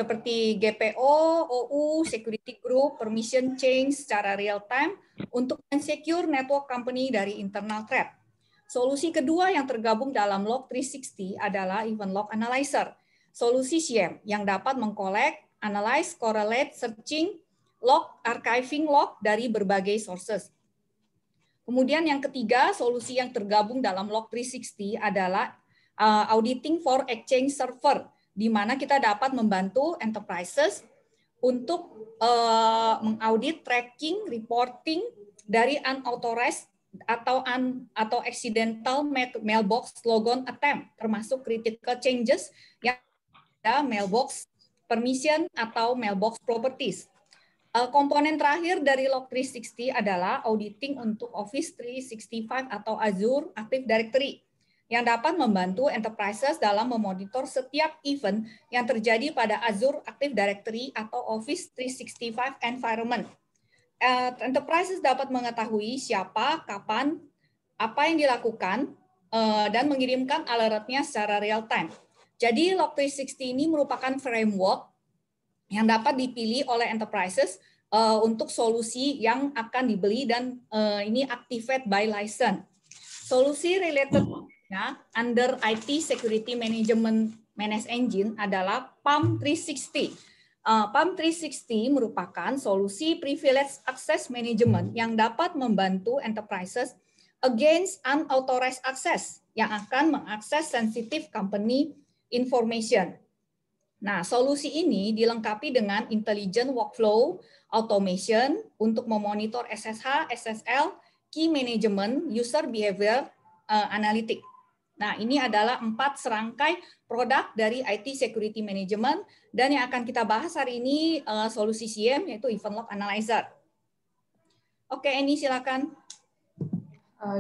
seperti GPO, OU, security group, permission change secara real time untuk mensecure network company dari internal threat. Solusi kedua yang tergabung dalam Log 360 adalah Event Log Analyzer, solusi SIEM yang dapat mengkolek, analyze, correlate, searching, log, archiving log dari berbagai sources. Kemudian yang ketiga, solusi yang tergabung dalam Log 360 adalah auditing for Exchange Server, di mana kita dapat membantu enterprises untuk mengaudit, tracking, reporting dari unauthorized atau accidental mailbox logon attempt, termasuk critical changes yang ada mailbox permission atau mailbox properties. Komponen terakhir dari Log 360 adalah auditing untuk Office 365 atau Azure Active Directory yang dapat membantu enterprises dalam memonitor setiap event yang terjadi pada Azure Active Directory atau Office 365 environment. Enterprises dapat mengetahui siapa, kapan, apa yang dilakukan, dan mengirimkan alertnya secara real time. Jadi Log 360 ini merupakan framework yang dapat dipilih oleh enterprises untuk solusi yang akan dibeli dan ini activate by license. Solusi related under IT Security Management Managed Engine adalah PAM 360. PAM 360 merupakan solusi privilege access management yang dapat membantu enterprises against unauthorized access yang akan mengakses sensitive company information. Nah, solusi ini dilengkapi dengan intelligent workflow automation untuk memonitor SSH, SSL, key management, user behavior analytic. Nah, ini adalah 4 serangkai produk dari IT Security Management, dan yang akan kita bahas hari ini solusi SIEM, yaitu Event Log Analyzer. Oke, ini silakan.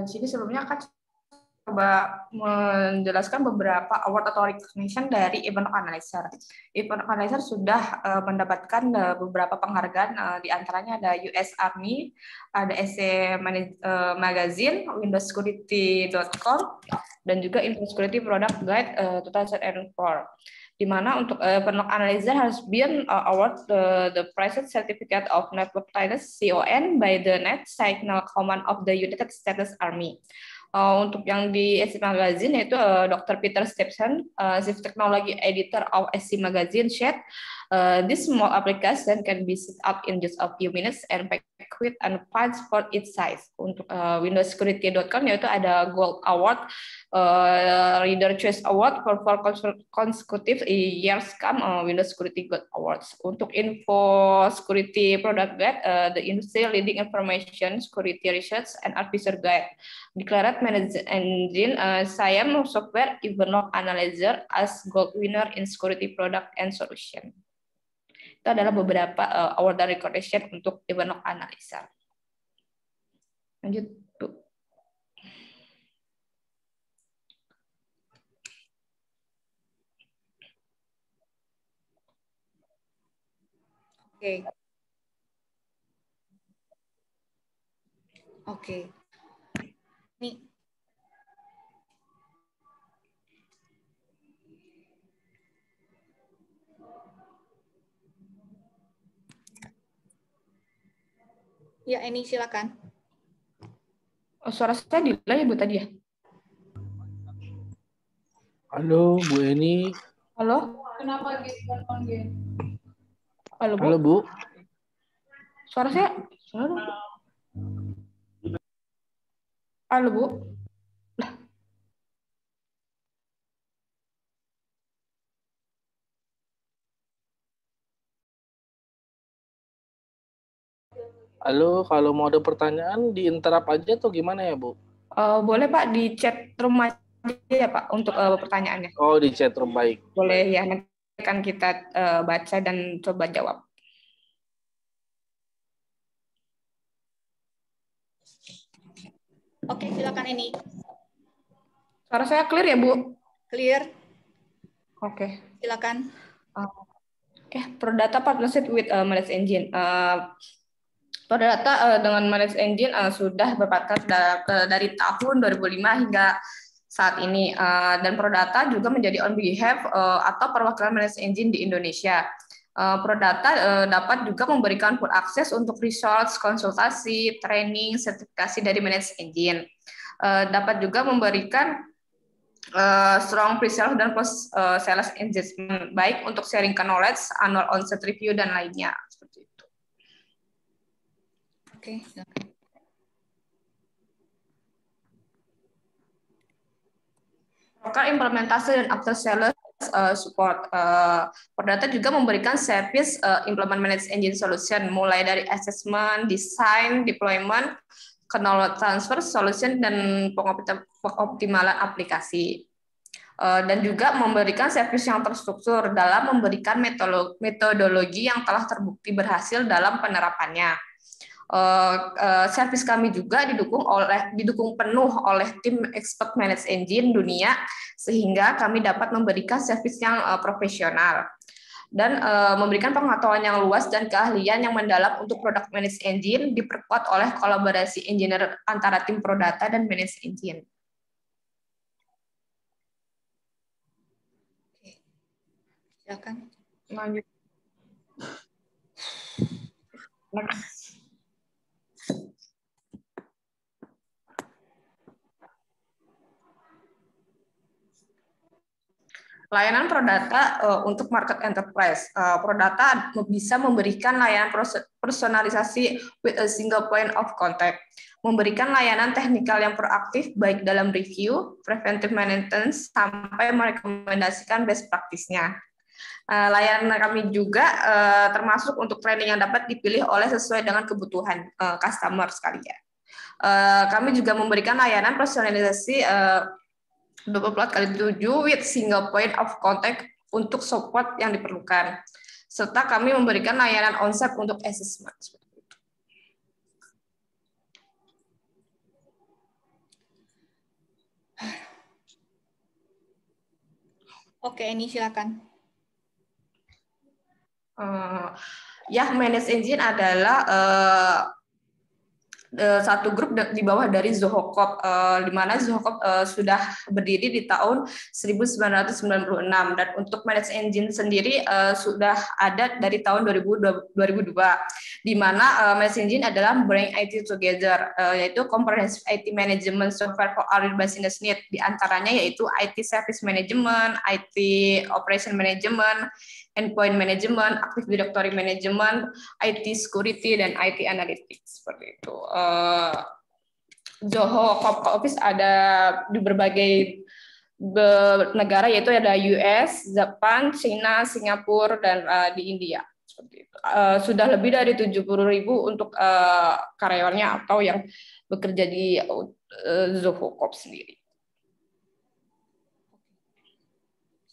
Di sini sebelumnya akan coba menjelaskan beberapa award atau recognition dari Event Log Analyzer. Event Log Analyzer sudah mendapatkan beberapa penghargaan, di antaranya ada US Army, ada SC Magazine, windowssecurity.com, dan juga Infosecurity Product Guide 2004. Di mana untuk Event Log Analyzer has been award the President Certificate of Network Readiness (CON) by the Net Signal Command of the United States Army. Untuk yang di SC Magazine yaitu Dr. Peter Stephen, Chief Technology Editor of SC Magazine, shared, this small application can be set up in just a few minutes and packed with and files for its size. Untuk windowssecurity.com yaitu ada Gold Award, Reader Choice Award for 4 consecutive years come Windows Security Gold Awards. Untuk Info Security Product Guide, the industry leading information security research and advisor guide, declared Managed Engine SIEM software Event Log Analyzer as gold winner in security product and solution. Itu adalah beberapa award dan recognition untuk Event Log Analyzer. Lanjut, Bu. Oke. Oke. Nih. Ya, ini silakan. Suara saya delay ya, Bu, tadi ya? Halo, Bu Eni. Halo? Kenapa gitu? Halo, Bu. Halo, Bu. Suara saya? Halo, Bu. Halo, kalau mau ada pertanyaan di interrupt aja atau gimana ya, Bu? Boleh Pak di chat room aja ya Pak untuk pertanyaannya. Oh, di chat room, baik. Boleh ya, nanti akan kita baca dan coba jawab. Oke, silakan ini. Suara saya clear ya, Bu? Clear. Oke. Silakan. Prodata partnership with Managed Engine. Prodata dengan Managed Engine sudah berpartner dari tahun 2005 hingga saat ini, dan Prodata juga menjadi on behalf atau perwakilan Managed Engine di Indonesia. Prodata dapat juga memberikan full akses untuk research, konsultasi, training, sertifikasi dari Manage Engine. Dapat juga memberikan strong pre-sales dan post-sales engagement, baik untuk sharing knowledge, annual on-site review, dan lainnya. Seperti itu. Oke. Program implementasi dan after sales support. Perdata juga memberikan service implement manage engine solution, mulai dari assessment, design, deployment, knowledge transfer, solution, dan pengoptimalan aplikasi. Dan juga memberikan service yang terstruktur dalam memberikan metodologi yang telah terbukti berhasil dalam penerapannya. Service kami juga didukung penuh oleh tim expert manage engine dunia, sehingga kami dapat memberikan service yang profesional dan memberikan pengetahuan yang luas dan keahlian yang mendalam untuk product manage engine, diperkuat oleh kolaborasi engineer antara tim Prodata dan manage engine. Oke. Silakan. Lanjut. Next. Layanan Prodata untuk market enterprise. Prodata bisa memberikan layanan personalisasi with a single point of contact, memberikan layanan teknikal yang proaktif baik dalam review, preventive maintenance, sampai merekomendasikan best practice-nya. Layanan kami juga termasuk untuk training yang dapat dipilih sesuai dengan kebutuhan customer sekalian. Kami juga memberikan layanan personalisasi 24/7 with single point of contact untuk support yang diperlukan. Serta kami memberikan layanan onsite untuk assessment. Oke, ini silakan. Ya, Manage Engine adalah satu grup di bawah dari Zoho Corp, di mana Zoho Corp sudah berdiri di tahun 1996, dan untuk Manage Engine sendiri sudah ada dari tahun 2002, di mana Manage Engine adalah bring IT together, yaitu comprehensive IT management software for our business need, di antaranya yaitu IT service management, IT operation management, endpoint management, Active Directory management, IT security, dan IT analytics, seperti itu. Zoho Corp Office ada di berbagai negara, yaitu ada US, Jepang, China, Singapura, dan di India. Seperti itu. Sudah lebih dari 70.000 untuk karyawannya atau yang bekerja di Zoho Corp sendiri.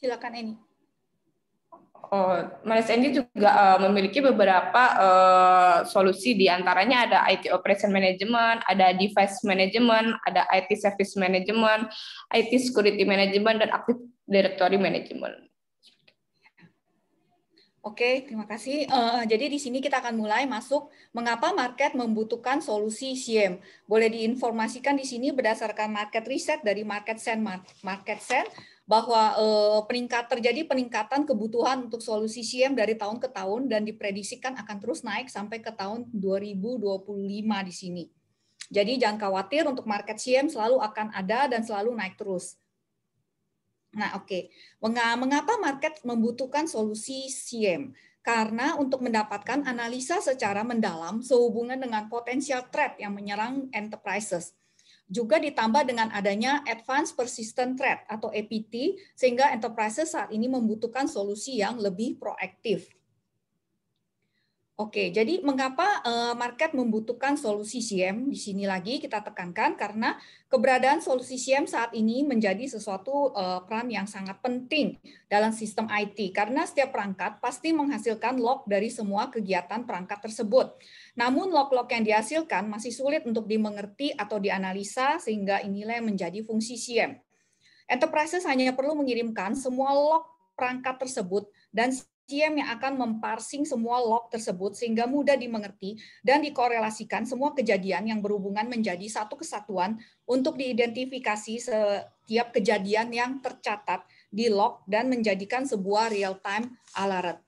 Silakan Eni. Manage Engine juga memiliki beberapa solusi, di antaranya ada IT Operation Management, ada Device Management, ada IT Service Management, IT Security Management, dan Active Directory Management. Oke, terima kasih. Jadi di sini kita akan mulai masuk mengapa market membutuhkan solusi SIEM. Boleh diinformasikan di sini berdasarkan market research dari MarketSense bahwa terjadi peningkatan kebutuhan untuk solusi SIEM dari tahun ke tahun dan diprediksikan akan terus naik sampai ke tahun 2025 di sini. Jadi jangan khawatir, untuk market SIEM selalu akan ada dan selalu naik terus. Nah, oke. Mengapa market membutuhkan solusi SIEM? Karena untuk mendapatkan analisa secara mendalam sehubungan dengan potensial threat yang menyerang enterprises. Juga ditambah dengan adanya Advanced Persistent Threat atau APT, sehingga enterprises saat ini membutuhkan solusi yang lebih proaktif. Oke, jadi mengapa market membutuhkan solusi SIEM? Di sini lagi kita tekankan karena keberadaan solusi SIEM saat ini menjadi sesuatu peran yang sangat penting dalam sistem IT, karena setiap perangkat pasti menghasilkan log dari semua kegiatan perangkat tersebut. Namun log-log yang dihasilkan masih sulit untuk dimengerti atau dianalisa, sehingga inilah yang menjadi fungsi SIEM. Enterprises hanya perlu mengirimkan semua log perangkat tersebut dan SIEM yang akan memparsing semua log tersebut sehingga mudah dimengerti dan dikorelasikan semua kejadian yang berhubungan menjadi satu kesatuan untuk diidentifikasi setiap kejadian yang tercatat di log dan menjadikan sebuah real-time alert.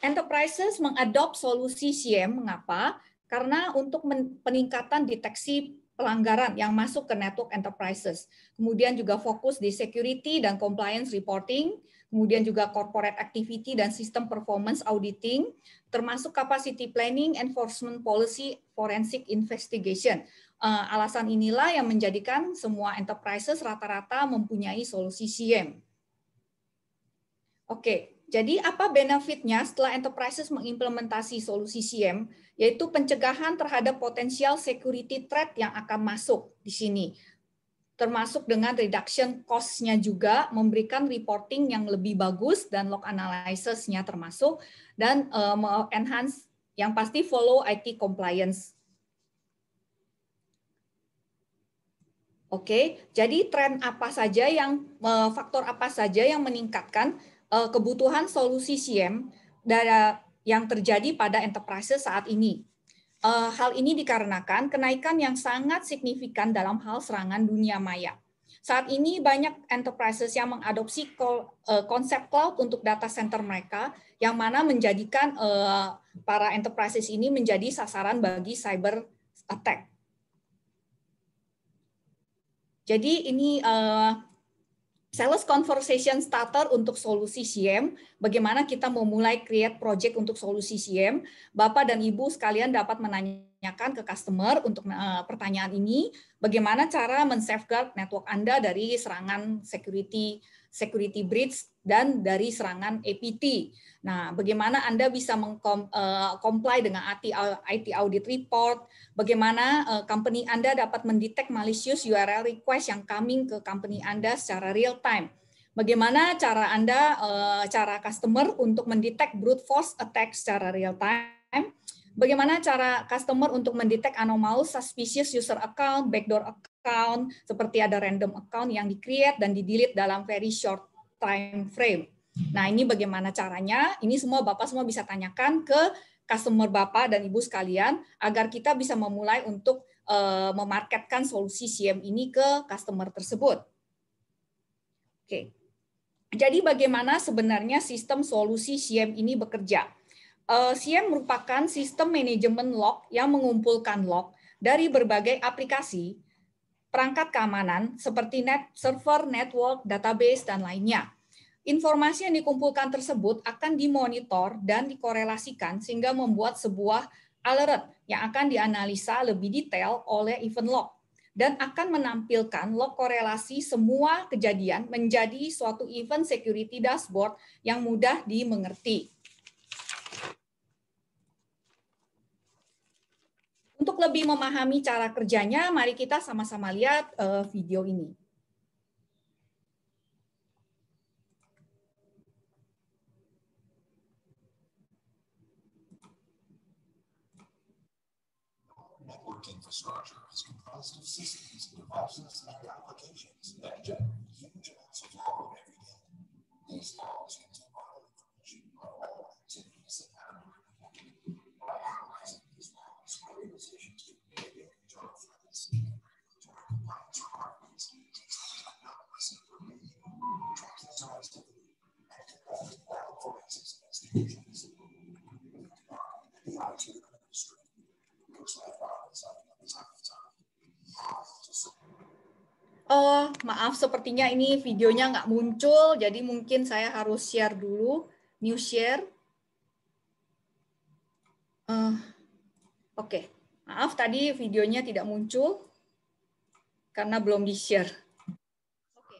enterprises mengadop solusi SIEM. Mengapa? Karena untuk peningkatan deteksi pelanggaran yang masuk ke network enterprises. Kemudian juga fokus di security dan compliance reporting, kemudian juga corporate activity dan sistem performance auditing, termasuk capacity planning, enforcement policy, forensic investigation. Alasan inilah yang menjadikan semua enterprises rata-rata mempunyai solusi SIEM. Oke, jadi apa benefitnya setelah enterprises mengimplementasi solusi SIEM, yaitu pencegahan terhadap potensial security threat yang akan masuk di sini, termasuk dengan reduction cost-nya juga, memberikan reporting yang lebih bagus dan log analysis-nya termasuk, dan enhance yang pasti follow IT compliance. Oke, jadi tren apa saja yang faktor apa saja yang meningkatkan kebutuhan solusi SIEM yang terjadi pada enterprise saat ini. Hal ini dikarenakan kenaikan yang sangat signifikan dalam hal serangan dunia maya. Saat ini banyak enterprises yang mengadopsi konsep cloud untuk data center mereka, yang mana menjadikan para enterprises ini menjadi sasaran bagi cyber attack. Jadi ini sales conversation starter untuk solusi SIEM, bagaimana kita memulai create project untuk solusi SIEM. Bapak dan Ibu sekalian dapat menanyakan ke customer untuk pertanyaan ini, bagaimana cara men-safeguard network Anda dari serangan security breach dan dari serangan APT. Nah, bagaimana Anda bisa comply dengan IT audit report, bagaimana company Anda dapat mendetek malicious URL request yang coming ke company Anda secara real time. Bagaimana cara Anda, cara customer untuk mendetek brute force attack secara real time. Bagaimana cara customer untuk mendetek anomalous suspicious user account, backdoor account, seperti ada random account yang di-create dan di-delete dalam very short time frame. Nah, ini bagaimana caranya? Ini semua Bapak semua bisa tanyakan ke customer Bapak dan Ibu sekalian agar kita bisa memulai untuk memarketkan solusi SIEM ini ke customer tersebut. Oke. Jadi bagaimana sebenarnya sistem solusi SIEM ini bekerja? SIEM merupakan sistem manajemen log yang mengumpulkan log dari berbagai aplikasi, perangkat keamanan seperti server, network, database, dan lainnya. Informasi yang dikumpulkan tersebut akan dimonitor dan dikorelasikan sehingga membuat sebuah alert yang akan dianalisa lebih detail oleh event log dan akan menampilkan log korelasi semua kejadian menjadi suatu event security dashboard yang mudah dimengerti. Untuk lebih memahami cara kerjanya, mari kita sama-sama lihat video ini. Network infrastructure is composed of systems, devices, and applications that generate huge amounts of log every day. These logs contain vital information about all activities that happen. By analyzing these logs, organizations can mitigate internal threats, regulatory compliance requirements, detect anomalous information, track user activity, and conduct all forensics investigations. The IT industry looks like maaf, sepertinya ini videonya nggak muncul, jadi mungkin saya harus share dulu, new share. Oke, maaf tadi videonya tidak muncul karena belum di-share. Oke.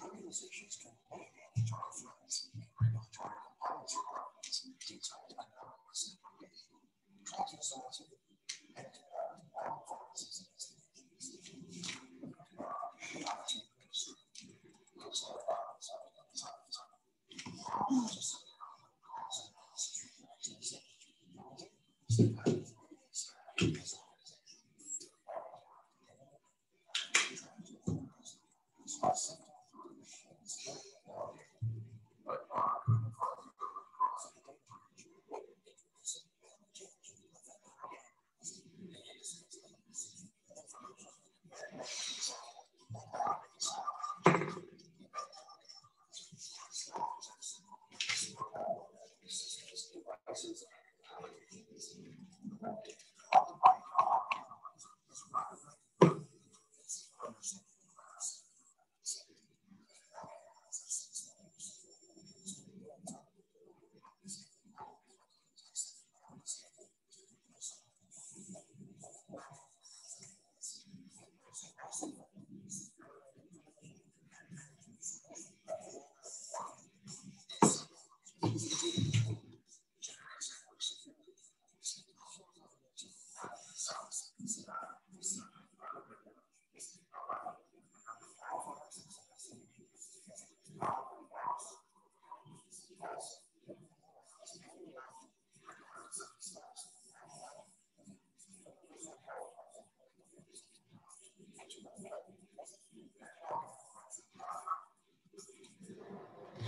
Organizations can mitigate internal threats, regulatory compliance requirements, detect anomalous information, track user activity, and conduct all forensics investigations. The IT industry looks like violence happening on time to time. Just cause analysis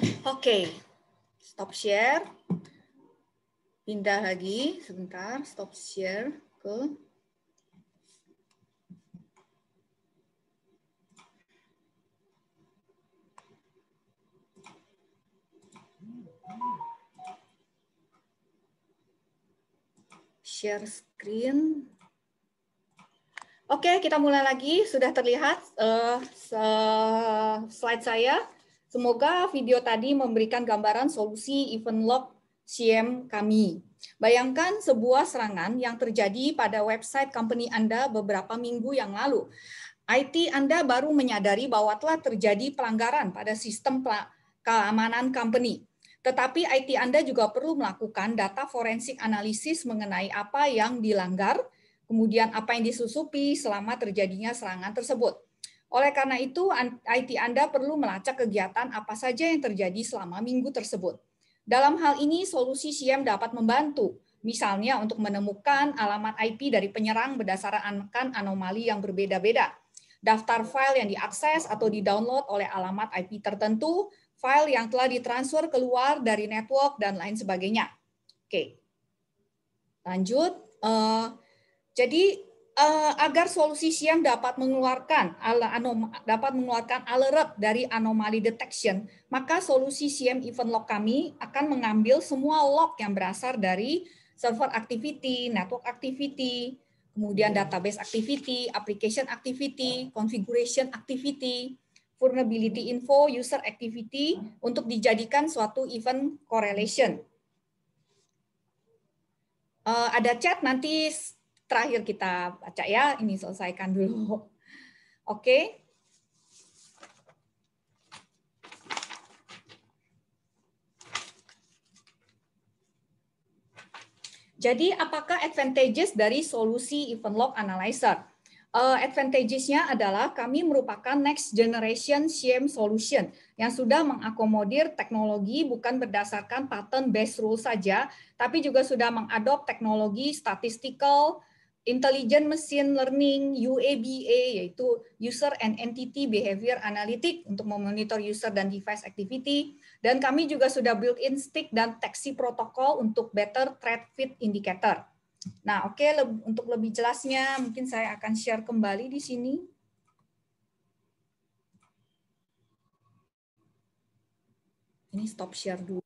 Oke, stop share. Pindah lagi, sebentar, stop share ke share screen. Oke, kita mulai lagi. Sudah terlihat slide saya. Semoga video tadi memberikan gambaran solusi event log CM kami. Bayangkan sebuah serangan yang terjadi pada website company Anda beberapa minggu yang lalu. IT Anda baru menyadari bahwa telah terjadi pelanggaran pada sistem keamanan company. Tetapi IT Anda juga perlu melakukan data forensik analisis mengenai apa yang dilanggar, kemudian apa yang disusupi selama terjadinya serangan tersebut. Oleh karena itu, IT Anda perlu melacak kegiatan apa saja yang terjadi selama minggu tersebut. Dalam hal ini, solusi SIEM dapat membantu, misalnya untuk menemukan alamat IP dari penyerang berdasarkan anomali yang berbeda-beda, daftar file yang diakses atau di-download oleh alamat IP tertentu, file yang telah ditransfer keluar dari network, dan lain sebagainya. Oke, lanjut. Jadi agar solusi SIEM dapat mengeluarkan alert dari anomali detection, maka solusi SIEM event log kami akan mengambil semua log yang berasal dari server activity, network activity, kemudian database activity, application activity, configuration activity, vulnerability info, user activity untuk dijadikan suatu event correlation. Ada chat nanti terakhir kita baca ya, ini selesaikan dulu. Oke. Jadi apakah advantages dari solusi event log analyzer? Advantages-nya adalah kami merupakan next generation SIEM solution yang sudah mengakomodir teknologi bukan berdasarkan pattern based rule saja, tapi juga sudah mengadop teknologi statistical, intelligent machine learning, UABA, yaitu User and Entity Behavior Analytic untuk memonitor user dan device activity. Dan kami juga sudah built-in stick dan deteksi protokol untuk better threat fit indicator. Nah, oke, untuk lebih jelasnya mungkin saya akan share kembali di sini. Ini stop share dulu.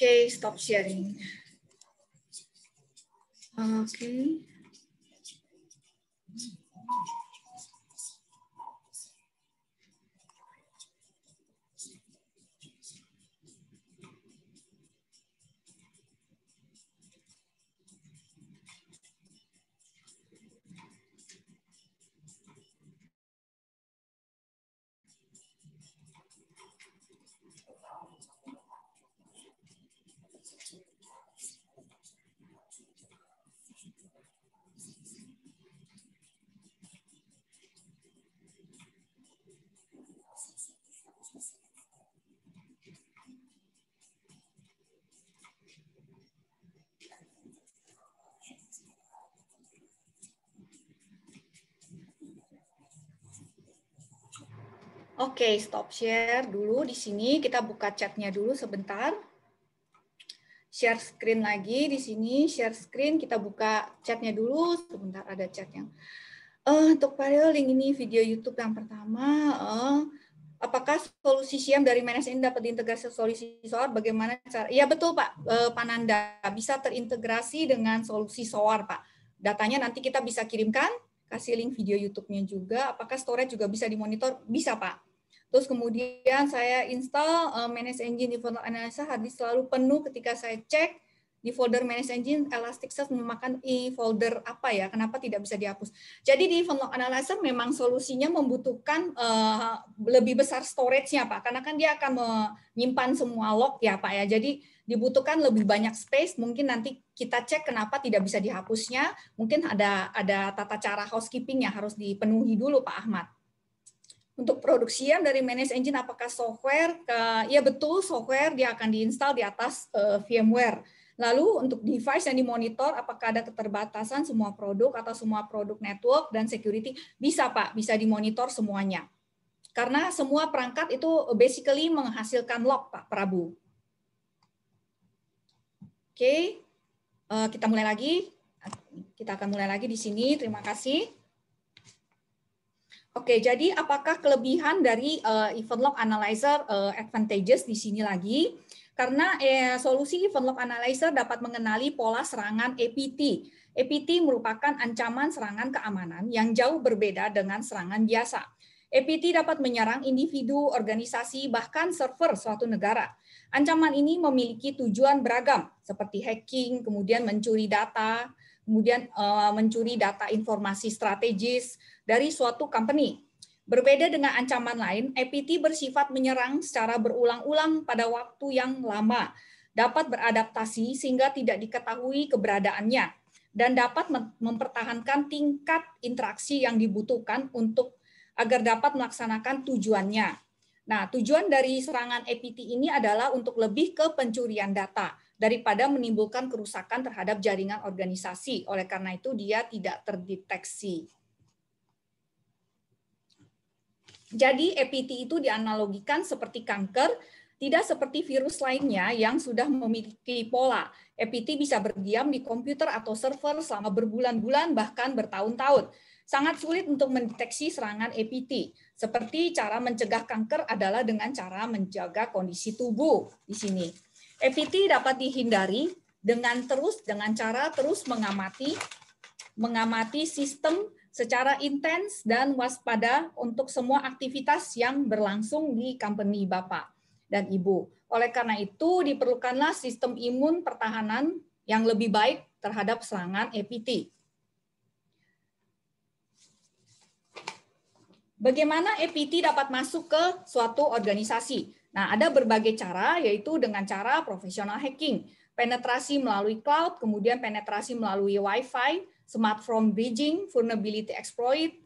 Oke, stop sharing. Oke. Oke, stop share dulu di sini. Kita buka chatnya dulu sebentar. Share screen lagi di sini. Share screen, kita buka chatnya dulu. Sebentar, ada chat yang. Untuk Paril, link ini video YouTube yang pertama. Apakah solusi SIAM dari manajemen dapat diintegrasi solusi SOAR? Bagaimana cara? Iya betul Pak, Pananda bisa terintegrasi dengan solusi SOAR Pak. Datanya nanti kita bisa kirimkan, kasih link video YouTube-nya juga. Apakah storage juga bisa dimonitor? Bisa Pak. Terus kemudian saya install Manage Engine Event Analyzer, harddisk selalu penuh ketika saya cek di folder Manage Engine, Elasticsearch memakan folder apa ya, kenapa tidak bisa dihapus. Jadi di Event Log Analyzer memang solusinya membutuhkan lebih besar storage-nya Pak, karena kan dia akan menyimpan semua log ya Pak ya, jadi dibutuhkan lebih banyak space, mungkin nanti kita cek kenapa tidak bisa dihapusnya, mungkin ada tata cara housekeeping yang harus dipenuhi dulu Pak Ahmad. Untuk produksian dari Manage Engine, apakah software? Ya betul, software dia akan diinstal di atas VMware. Lalu untuk device yang dimonitor, apakah ada keterbatasan semua produk atau semua produk network dan security? Bisa Pak, bisa dimonitor semuanya. Karena semua perangkat itu basically menghasilkan log Pak Prabu. Oke, kita mulai lagi. Kita akan mulai lagi di sini. Terima kasih. Oke, jadi apakah kelebihan dari Event Log Analyzer advantages di sini lagi? Karena solusi Event Log Analyzer dapat mengenali pola serangan APT. APT merupakan ancaman serangan keamanan yang jauh berbeda dengan serangan biasa. APT dapat menyerang individu, organisasi, bahkan server suatu negara. Ancaman ini memiliki tujuan beragam, seperti hacking, kemudian mencuri data, kemudian mencuri data informasi strategis dari suatu company. Berbeda dengan ancaman lain, APT bersifat menyerang secara berulang-ulang pada waktu yang lama, dapat beradaptasi sehingga tidak diketahui keberadaannya, dan dapat mempertahankan tingkat interaksi yang dibutuhkan agar dapat melaksanakan tujuannya. Nah, tujuan dari serangan APT ini adalah untuk lebih ke pencurian data daripada menimbulkan kerusakan terhadap jaringan organisasi. Oleh karena itu, dia tidak terdeteksi. Jadi APT itu dianalogikan seperti kanker, tidak seperti virus lainnya yang sudah memiliki pola. APT bisa berdiam di komputer atau server selama berbulan-bulan, bahkan bertahun-tahun. Sangat sulit untuk mendeteksi serangan APT. Seperti cara mencegah kanker adalah dengan cara menjaga kondisi tubuh di sini. APT dapat dihindari dengan cara terus mengamati sistem secara intens dan waspada untuk semua aktivitas yang berlangsung di company Bapak dan Ibu. Oleh karena itu, diperlukanlah sistem imun pertahanan yang lebih baik terhadap serangan APT. Bagaimana APT dapat masuk ke suatu organisasi? Nah, ada berbagai cara, yaitu dengan cara professional hacking, penetrasi melalui cloud, kemudian penetrasi melalui Wi-Fi, smartphone bridging, vulnerability exploit,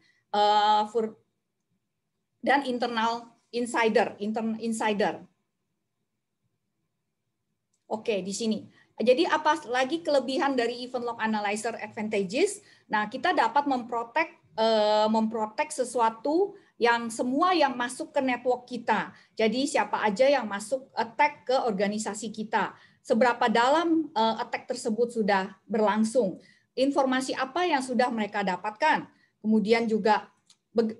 dan internal insider. Oke, di sini. Jadi apa lagi kelebihan dari Event Log Analyzer advantages? Nah, kita dapat memprotek sesuatu yang semua yang masuk ke network kita. Jadi siapa aja yang masuk attack ke organisasi kita. Seberapa dalam attack tersebut sudah berlangsung. Informasi apa yang sudah mereka dapatkan. Kemudian juga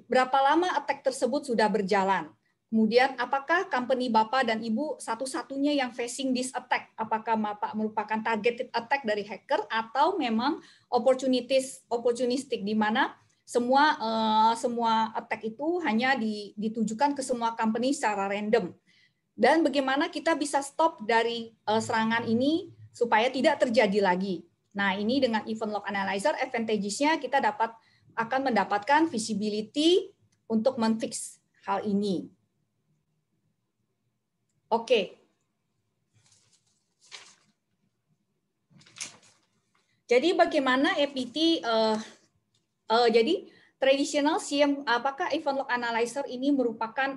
berapa lama attack tersebut sudah berjalan. Kemudian, apakah company Bapak dan Ibu satu-satunya yang facing this attack? Apakah Bapak merupakan targeted attack dari hacker atau memang opportunistic di mana semua attack itu hanya ditujukan ke semua company secara random? Dan bagaimana kita bisa stop dari serangan ini supaya tidak terjadi lagi? Nah, ini dengan Event Log Analyzer, advantage-nya kita akan mendapatkan visibility untuk men-fix hal ini. Oke. Jadi bagaimana APT? Jadi tradisional SIEM, apakah Event Log Analyzer ini merupakan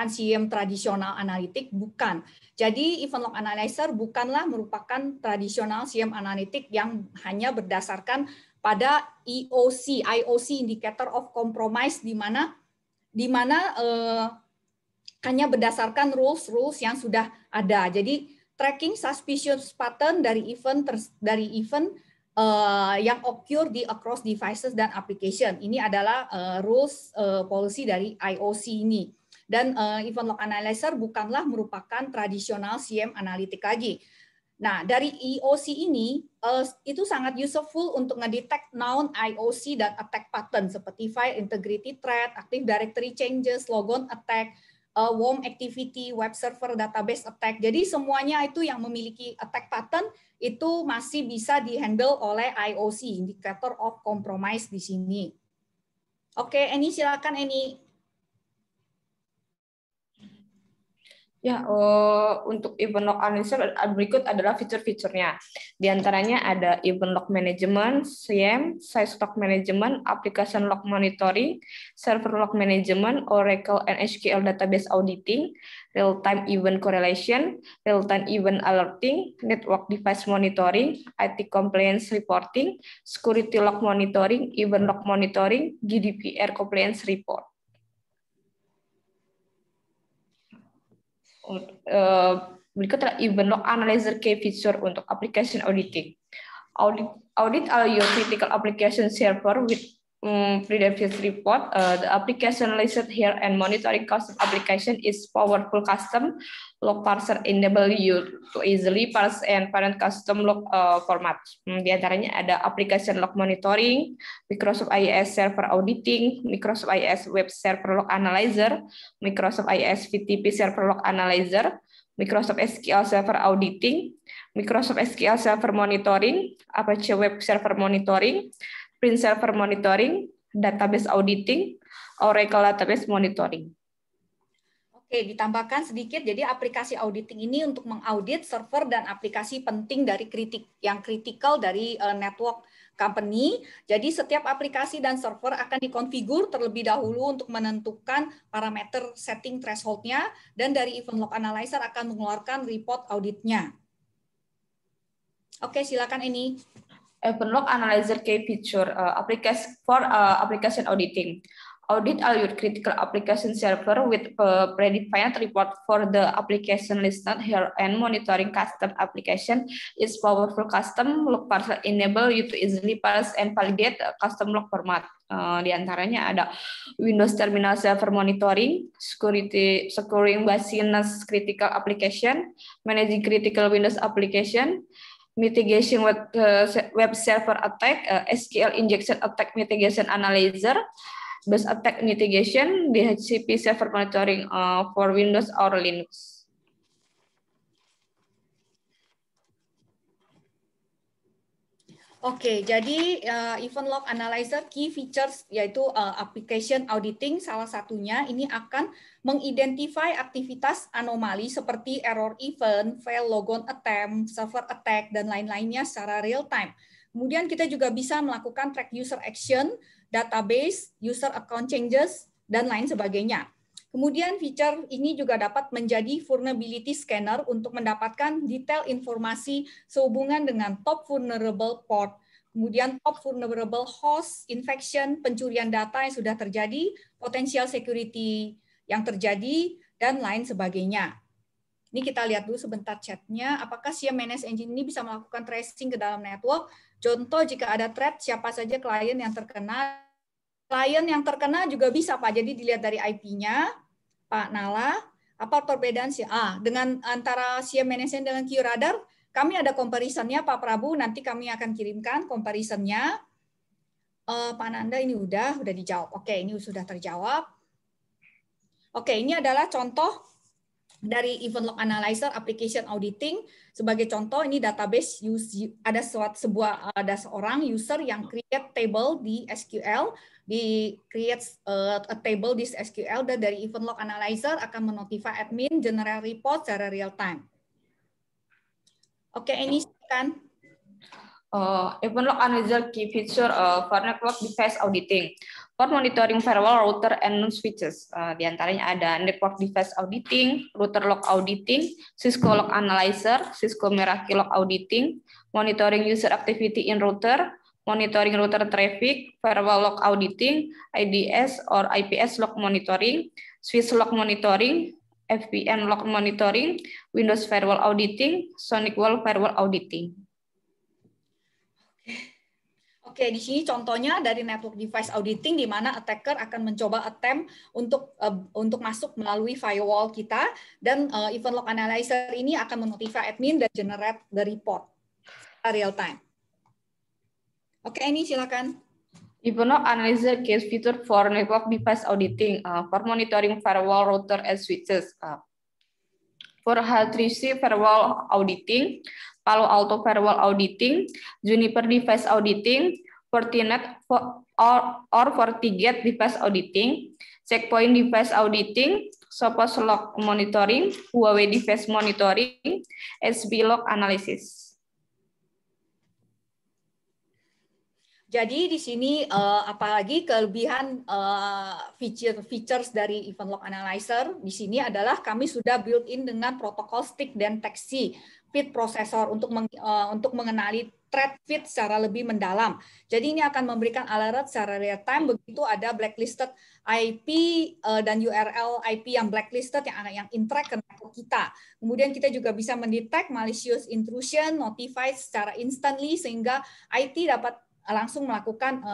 SIEM tradisional analitik? Bukan. Jadi Event Log Analyzer bukanlah merupakan tradisional SIEM analitik yang hanya berdasarkan pada IOC Indicator of Compromise, di mana hanya berdasarkan rules yang sudah ada. Jadi tracking suspicious pattern dari event yang occur di across devices dan application. Ini adalah rules policy dari IOC ini. Dan Event Log Analyzer bukanlah merupakan tradisional SIEM analitik lagi. Nah, dari IOC ini itu sangat useful untuk ngedetect known IOC dan attack pattern seperti file integrity threat, Active Directory changes, logon attack, worm activity, web server database attack. Jadi semuanya itu yang memiliki attack pattern itu masih bisa dihandle oleh IOC, Indicator of Compromise di sini. Oke, Eni silakan Eni. Ya, untuk Event Log Analyzer berikut adalah fitur-fiturnya. Di antaranya ada Event Log Management, SIEM, Site Log Management, Application Log Monitoring, Server Log Management, Oracle and SQL Database Auditing, Real-Time Event Correlation, Real-Time Event Alerting, Network Device Monitoring, IT Compliance Reporting, Security Log Monitoring, Event Log Monitoring, GDPR Compliance Report. Berikut adalah Event Log Analyzer key feature untuk application auditing. Audit all your critical application server with previous report. The application listed here and monitoring custom application is powerful custom log parser enable you to easily parse and parent custom log format. Di antaranya ada application log monitoring, Microsoft IIS Server Auditing, Microsoft IIS Web Server Log Analyzer, Microsoft IIS VTP Server Log Analyzer, Microsoft SQL Server Auditing, Microsoft SQL Server Monitoring, Apache Web Server Monitoring, Print Server Monitoring, Database Auditing, Oracle Database Monitoring. Oke, ditambahkan sedikit, jadi aplikasi auditing ini untuk mengaudit server dan aplikasi penting dari yang kritikal dari network company. Jadi setiap aplikasi dan server akan dikonfigur terlebih dahulu untuk menentukan parameter setting threshold-nya, dan dari Event Log Analyzer akan mengeluarkan report auditnya. Oke, silakan Eni. Event Log Analyzer key feature application auditing. Audit all your critical application server with predefined report for the application listed here, and monitoring custom application is powerful custom log parser enable you to easily parse and validate custom log format. Di antaranya ada Windows Terminal Server Monitoring, securing business critical application, managing critical Windows application, mitigation web server attack, SQL injection attack mitigation analyzer, bus attack mitigation, DHCP server monitoring for Windows or Linux. Oke, jadi Event Log Analyzer key features yaitu application auditing salah satunya ini akan mengidentify aktivitas anomali seperti error event, fail logon attempt, server attack, dan lain-lainnya secara real time. Kemudian kita juga bisa melakukan track user action, database, user account changes, dan lain sebagainya. Kemudian feature ini juga dapat menjadi vulnerability scanner untuk mendapatkan detail informasi sehubungan dengan top vulnerable port, kemudian top vulnerable host, infection, pencurian data yang sudah terjadi, potensial security yang terjadi, dan lain sebagainya. Ini kita lihat dulu sebentar chatnya. Apakah SIEM Managed Engine ini bisa melakukan tracing ke dalam network? Contoh, jika ada threat, siapa saja klien yang terkena Klien yang terkena juga bisa, Pak. Jadi dilihat dari IP-nya, Pak Nala. Apa perbedaan sih? Dengan antara CM Management dengan QRadar, kami ada comparison-nya, Pak Prabu. Nanti kami akan kirimkan comparison-nya. Pak Nanda ini udah dijawab. Oke, ini sudah terjawab. Oke, ini adalah contoh dari Event Log Analyzer Application Auditing. Sebagai contoh, ini database ada seorang user yang create table di SQL, create a table di SQL, dan dari Event Log Analyzer akan menotify admin generate report secara real time. Oke, ini kan Event Log Analyzer key feature for network device auditing. For monitoring firewall, router, and switches. Di antaranya ada network device auditing, router log auditing, Cisco Log Analyzer, Cisco Meraki Log Auditing, monitoring user activity in router, monitoring router traffic, firewall log auditing, IDS or IPS log monitoring, switch log monitoring, VPN log monitoring, Windows firewall auditing, Sonic Wall firewall auditing. Oke, di sini contohnya dari network device auditing, di mana attacker akan mencoba attempt untuk masuk melalui firewall kita, dan Event Log Analyzer ini akan menotify admin dan generate the report real time. Oke, ini silakan. Event Log Analyzer case feature for network device auditing, for monitoring firewall, router, and switches. For H3C firewall auditing, Palo Alto firewall auditing, Juniper device auditing, Fortinet or FortiGate device auditing, Checkpoint device auditing, Sophos log monitoring, Huawei device monitoring, SB log analysis. Jadi di sini apalagi kelebihan features dari Event Log Analyzer di sini adalah kami sudah built-in dengan protokol stick deteksi feed processor untuk mengenali threat feed secara lebih mendalam. Jadi ini akan memberikan alert secara real time begitu ada blacklisted IP dan URL IP yang blacklisted yang interact ke network kita. Kemudian kita juga bisa mendetek malicious intrusion, notify secara instantly sehingga IT dapat langsung melakukan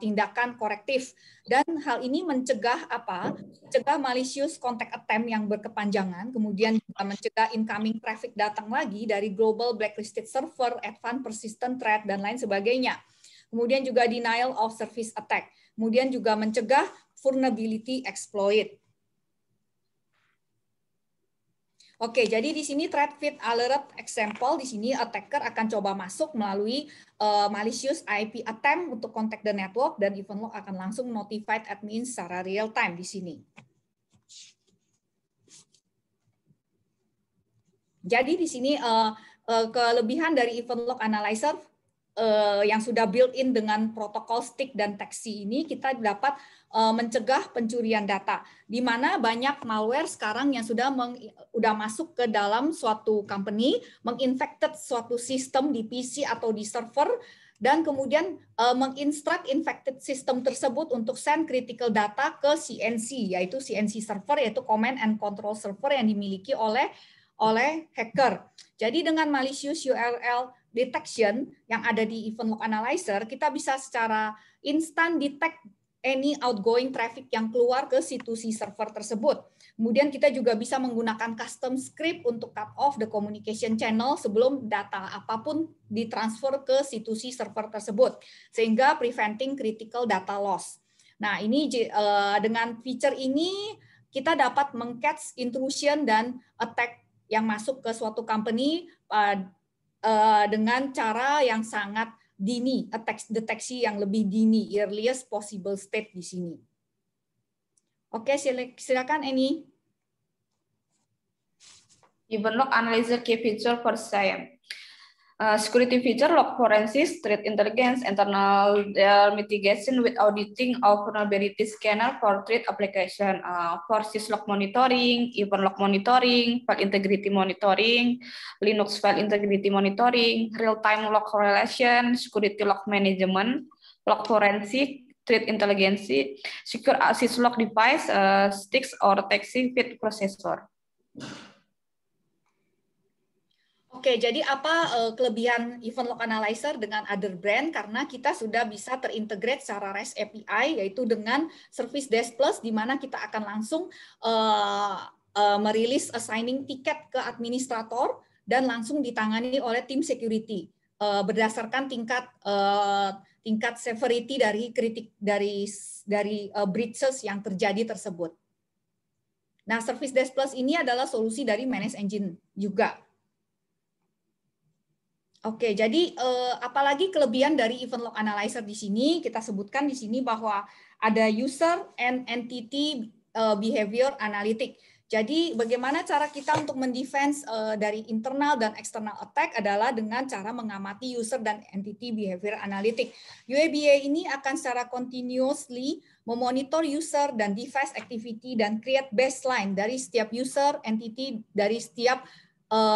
tindakan korektif, dan hal ini mencegah mencegah malicious contact attempt yang berkepanjangan, kemudian juga mencegah incoming traffic datang lagi dari global blacklisted server, advanced persistent threat, dan lain sebagainya. Kemudian juga denial of service attack, kemudian juga mencegah vulnerability exploit. Oke, jadi di sini threat feed alert example, di sini attacker akan coba masuk melalui malicious IP attempt untuk contact the network, dan Event Log akan langsung notified admin secara real time di sini. Jadi di sini kelebihan dari Event Log Analyzer yang sudah built-in dengan protokol stick dan deteksi ini, kita dapat mencegah pencurian data, di mana banyak malware sekarang yang sudah masuk ke dalam suatu company, menginfected suatu sistem di PC atau di server, dan kemudian menginstruct infected system tersebut untuk send critical data ke CNC, yaitu CNC server, yaitu command and control server yang dimiliki oleh hacker. Jadi dengan malicious URL detection yang ada di Event Log Analyzer, kita bisa secara instan detect any outgoing traffic yang keluar ke situs server tersebut. Kemudian kita juga bisa menggunakan custom script untuk cut off the communication channel sebelum data apapun ditransfer ke situs server tersebut, sehingga preventing critical data loss. Nah, ini dengan feature ini kita dapat meng-catch intrusion dan attack yang masuk ke suatu company dengan cara yang sangat dini, deteksi yang lebih dini, earliest possible state di sini. Oke, silakan Eni. Event Log Analyzer key feature for SIEM. Security feature, log forensics, threat intelligence, internal mitigation with auditing of vulnerability scanner for threat application, for syslog monitoring, event log monitoring, file integrity monitoring, Linux file integrity monitoring, real-time log correlation, security log management, log forensic, threat intelligence, secure syslog device, sticks or taxi feed processor. Oke, jadi apa kelebihan Event Log Analyzer dengan other brand? Karena kita sudah bisa terintegrate secara REST API, yaitu dengan Service Desk Plus, di mana kita akan langsung merilis assigning tiket ke administrator dan langsung ditangani oleh tim security berdasarkan tingkat severity dari breaches yang terjadi tersebut. Nah, Service Desk Plus ini adalah solusi dari Manage Engine juga. Oke, jadi apalagi kelebihan dari Event Log Analyzer di sini, kita sebutkan di sini bahwa ada User and Entity Behavior Analytic. Jadi bagaimana cara kita untuk mendefense dari internal dan external attack adalah dengan cara mengamati User dan Entity Behavior Analytic. UABA ini akan secara continuously memonitor user dan device activity dan create baseline dari setiap user, entity, dari setiap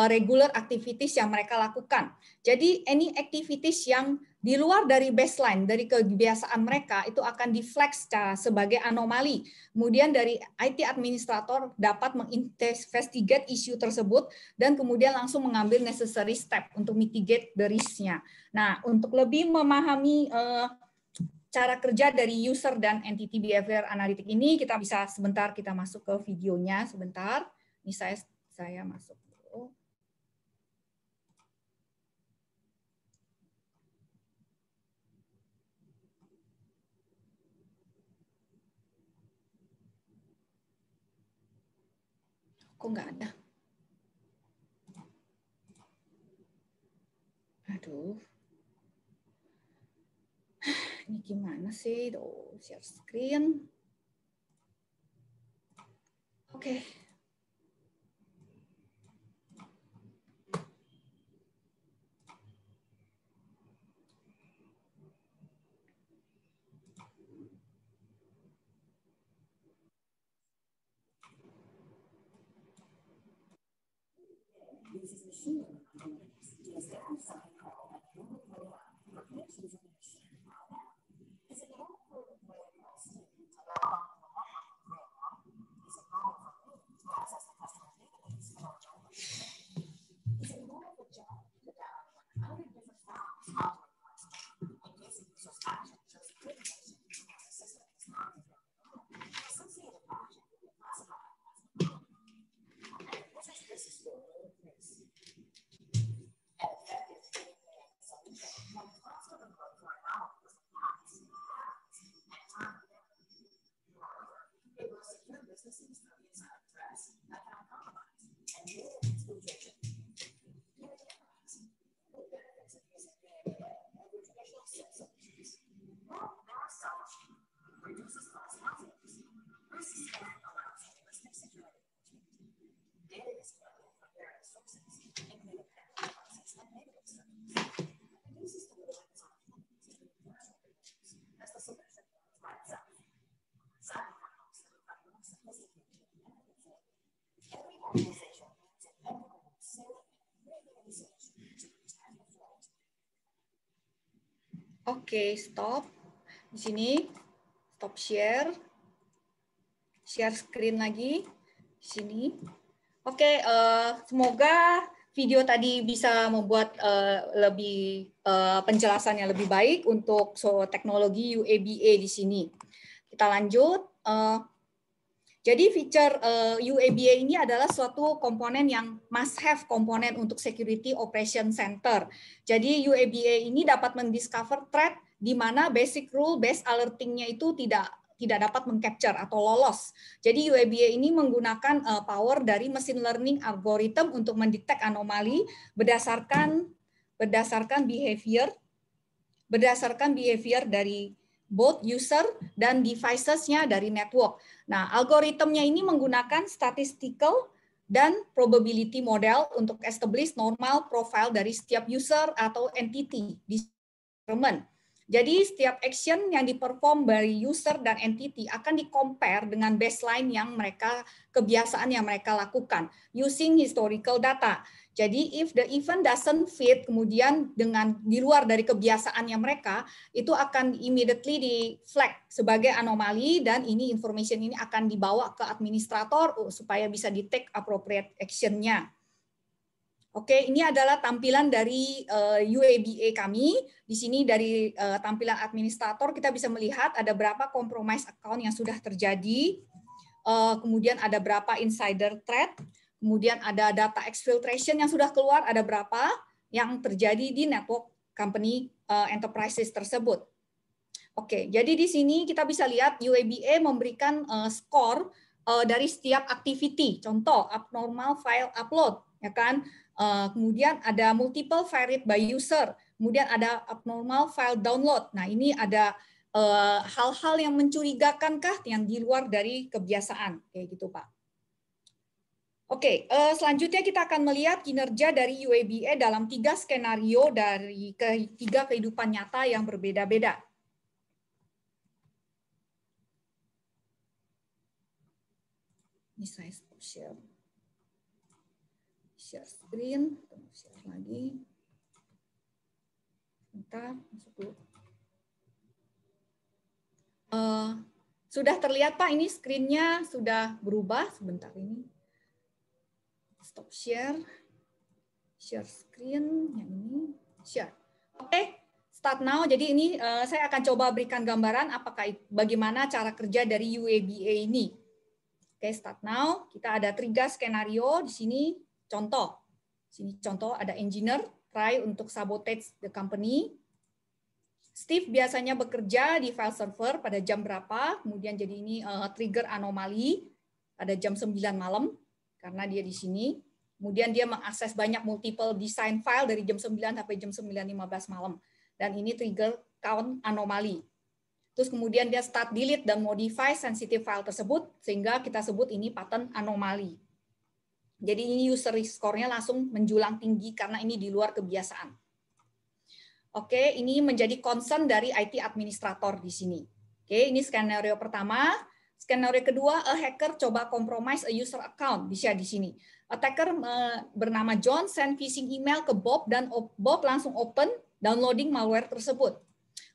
regular activities yang mereka lakukan. Jadi any activities yang di luar dari baseline, dari kebiasaan mereka, itu akan di-flag sebagai anomali. Kemudian dari IT administrator dapat menginvestigate isu tersebut dan kemudian langsung mengambil necessary step untuk mitigate the risk-nya. Nah, untuk lebih memahami cara kerja dari user dan entity behavior analytic ini, kita bisa sebentar kita masuk ke videonya sebentar. Ini saya masuk. Kok nggak ada? Aduh. Ini gimana sih? Share screen. Oke. Oke, stop. Di sini, stop share. Share screen lagi. Di sini. Oke, semoga video tadi bisa membuat lebih penjelasannya lebih baik untuk teknologi UABA di sini. Kita lanjut. Jadi feature UABA ini adalah suatu komponen yang must have komponen untuk Security Operation Center. Jadi UABA ini dapat mendiscover threat di mana basic rule based alerting-nya itu tidak dapat mengcapture atau lolos. Jadi UABA ini menggunakan power dari machine learning algorithm untuk mendetek anomali berdasarkan behavior dari both user dan devices-nya dari network. Nah, algoritmnya ini menggunakan statistical dan probability model untuk establish normal profile dari setiap user atau entity di environment. Jadi setiap action yang diperform dari user dan entity akan di-compare dengan baseline kebiasaan yang mereka lakukan using historical data. Jadi if the event doesn't fit, kemudian di luar dari kebiasaannya mereka, itu akan immediately di-flag sebagai anomali dan information ini akan dibawa ke administrator supaya bisa di-take appropriate action-nya. Oke, ini adalah tampilan dari UABA kami. Di sini dari tampilan administrator kita bisa melihat ada berapa compromise account yang sudah terjadi. Kemudian ada berapa insider threat. Kemudian ada data exfiltration yang sudah keluar, ada berapa yang terjadi di network company enterprises tersebut. Oke, jadi di sini kita bisa lihat UABA memberikan skor dari setiap activity. Contoh, abnormal file upload, ya kan? Kemudian ada multiple file read by user, kemudian ada abnormal file download. Nah, ini ada hal-hal yang mencurigakankah yang di luar dari kebiasaan, kayak gitu, Pak. Oke, selanjutnya kita akan melihat kinerja dari UABA dalam 3 skenario dari 3 kehidupan nyata yang berbeda-beda. Ini saya stop share. Share screen, share lagi. Bentar, masuk dulu. Sudah terlihat Pak, ini screen-nya sudah berubah. Sebentar ini. Stop share. Share screen, yang ini. Share. Oke, start now. Jadi ini saya akan coba berikan gambaran apakah bagaimana cara kerja dari UABA ini. Oke, start now. Kita ada 3 skenario di sini. Contoh, sini contoh ada engineer try untuk sabotage the company. Steve biasanya bekerja di file server pada jam berapa, kemudian jadi ini trigger anomali pada jam 9 malam karena dia di sini. Kemudian dia mengakses banyak multiple design file dari jam 9 sampai jam 9.15 malam. Dan ini trigger count anomali. Terus kemudian dia start delete dan modify sensitive file tersebut sehingga kita sebut ini pattern anomali. Jadi ini user score-nya langsung menjulang tinggi karena ini di luar kebiasaan. Oke, ini menjadi concern dari IT administrator di sini. Oke, ini skenario pertama. Skenario kedua, a hacker coba compromise a user account. Bisa di sini. Attacker bernama John send phishing email ke Bob dan Bob langsung open downloading malware tersebut.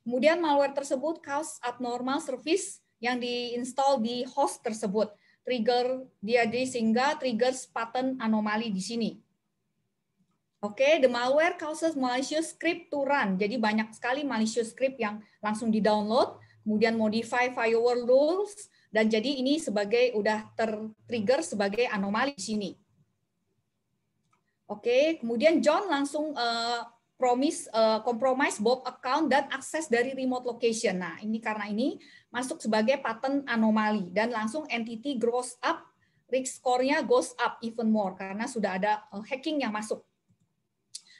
Kemudian malware tersebut cause abnormal service yang diinstal di host tersebut. Trigger dia sehingga triggers pattern anomali di sini. Oke, the malware causes malicious script to run. Jadi banyak sekali malicious script yang langsung di-download, kemudian modify firewall rules, dan jadi ini sebagai udah ter-trigger sebagai anomali di sini. Oke, kemudian John langsung compromise Bob account dan akses dari remote location. Nah, ini karena ini masuk sebagai pattern anomali dan langsung entity grows up, risk score-nya goes up even more karena sudah ada hacking yang masuk.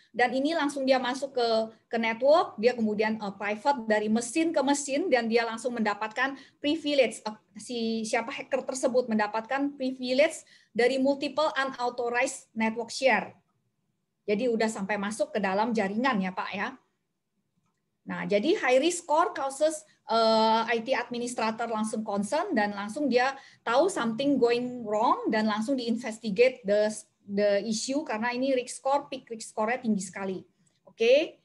Dan ini langsung dia masuk ke network, dia kemudian private dari mesin ke mesin dan dia langsung mendapatkan privilege. Siapa hacker tersebut mendapatkan privilege dari multiple unauthorized network share. Jadi udah sampai masuk ke dalam jaringan ya Pak ya. Nah, jadi high risk score causes IT administrator langsung concern dan langsung dia tahu something going wrong dan langsung diinvestigate the issue karena ini risk score, peak risk score-nya tinggi sekali. Oke.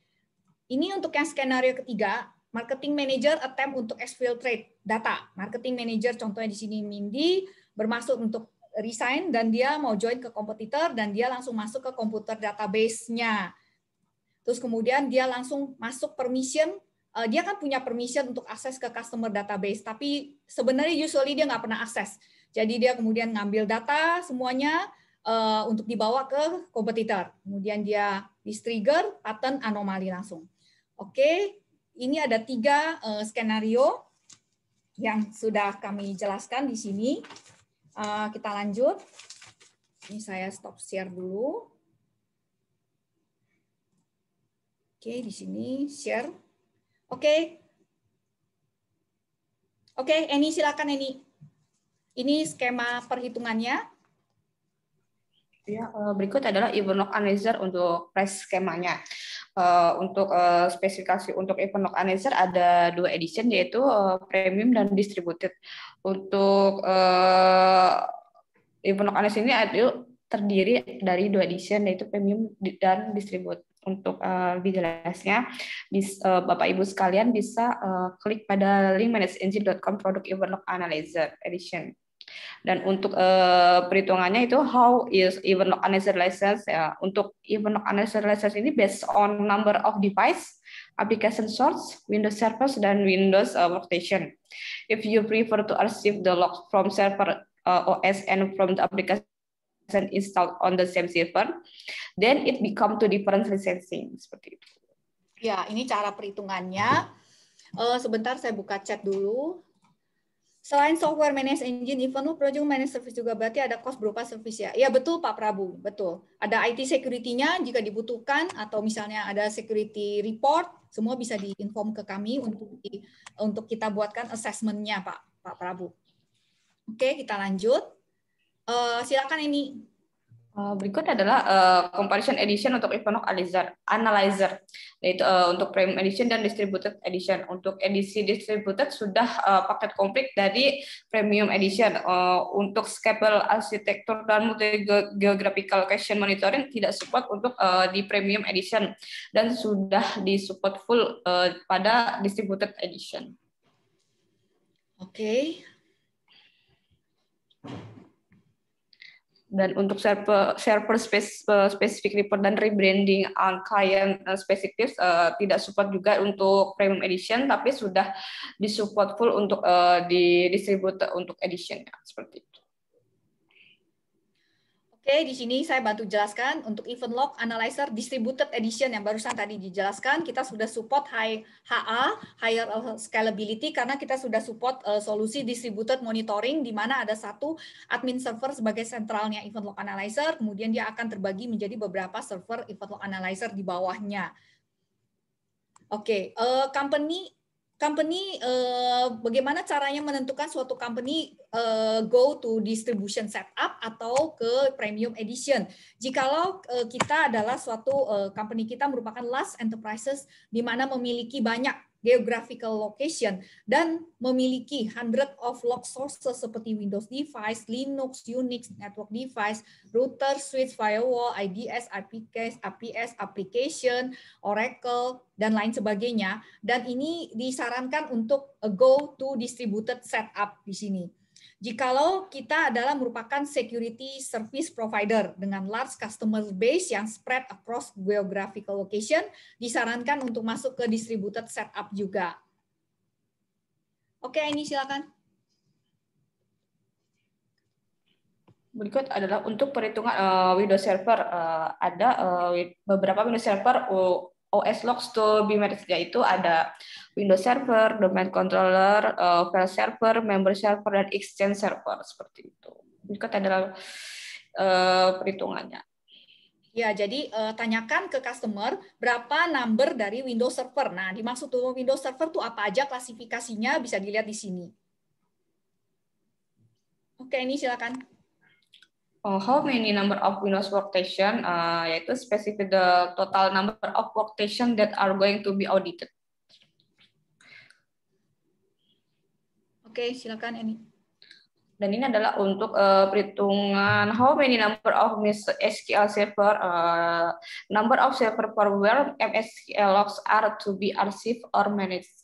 Ini untuk yang skenario ketiga, marketing manager attempt untuk exfiltrate data. Marketing manager contohnya di sini Mindy bermaksud untuk resign dan dia mau join ke kompetitor dan dia langsung masuk ke komputer database-nya. Terus kemudian dia langsung masuk permission, dia kan punya permission untuk akses ke customer database, tapi sebenarnya usually dia nggak pernah akses. Jadi dia kemudian ngambil data semuanya untuk dibawa ke kompetitor. Kemudian dia di-trigger pattern anomali langsung. Oke, ini ada 3 skenario yang sudah kami jelaskan di sini. Kita lanjut. Ini saya stop share dulu. Oke, di sini share. Oke. Oke, Eni silakan Eni. Ini skema perhitungannya. Ya, berikut adalah event log analyzer untuk price skemanya. Untuk spesifikasi untuk event log analyzer ada 2 edition yaitu premium dan distributed. Untuk event log analyzer ini terdiri dari 2 edition yaitu premium dan distribute. Untuk lebih jelasnya, Bapak Ibu sekalian bisa klik pada link manageengine.com produk event log analyzer edition. Dan untuk perhitungannya itu how is event log analyzer license ya. Untuk event log analyzer license ini based on number of device, application source, Windows servers dan Windows workstation. If you prefer to receive the log from server OS and from the application installed on the same server, then it become to different licensing seperti itu. Ya, ini cara perhitungannya. Sebentar saya buka chat dulu. Selain software manage engine, event log project manage service juga berarti ada cost berupa service ya. Ya betul Pak Prabu, betul. Ada IT security-nya jika dibutuhkan atau misalnya ada security report, semua bisa diinform ke kami untuk kita buatkan assessment-nya Pak Prabu. Oke, kita lanjut. Silakan ini. Berikut adalah comparison edition untuk event log analyzer, yaitu untuk premium edition dan distributed edition. Untuk edisi distributed sudah paket komplit dari premium edition. Untuk scalable arsitektur dan multi geographical location monitoring tidak support untuk di premium edition dan sudah disupport full pada distributed edition. Oke. Dan untuk server specific report dan rebranding on client specific tidak support juga untuk premium edition, tapi sudah disupport full untuk di distribute untuk edition seperti itu. Oke, di sini saya bantu jelaskan untuk event log analyzer distributed edition yang barusan tadi dijelaskan, kita sudah support HA, higher scalability, karena kita sudah support solusi distributed monitoring di mana ada satu admin server sebagai sentralnya event log analyzer, kemudian dia akan terbagi menjadi beberapa server event log analyzer di bawahnya. Oke, company bagaimana caranya menentukan suatu company go to distribution setup atau ke premium edition. Jikalau kita adalah suatu company kita merupakan large enterprises di mana memiliki banyak geographical location dan memiliki hundred of log sources seperti Windows device, Linux, Unix, network device, router, switch, firewall, IDS, APS, application, Oracle, dan lain sebagainya. Dan ini disarankan untuk go to distributed setup di sini. Jikalau kita adalah merupakan security service provider dengan large customer base yang spread across geographical location, disarankan untuk masuk ke distributed setup juga. Oke, ini silakan. Berikut adalah untuk perhitungan Windows Server. Ada beberapa Windows Server OS logs to be managed, yaitu ada Windows Server, Domain Controller, File Server, Member Server, dan Exchange Server seperti itu. Berikut adalah perhitungannya. Ya, jadi tanyakan ke customer berapa number dari Windows Server. Nah, dimaksud Windows Server itu apa aja klasifikasinya bisa dilihat di sini. Oke, ini silakan. How many number of Windows workstation, yaitu specific the total number of workstation that are going to be audited. Oke, silakan ini. Dan ini adalah untuk perhitungan how many number of SQL server, number of server for where MSQL logs are to be archived or managed.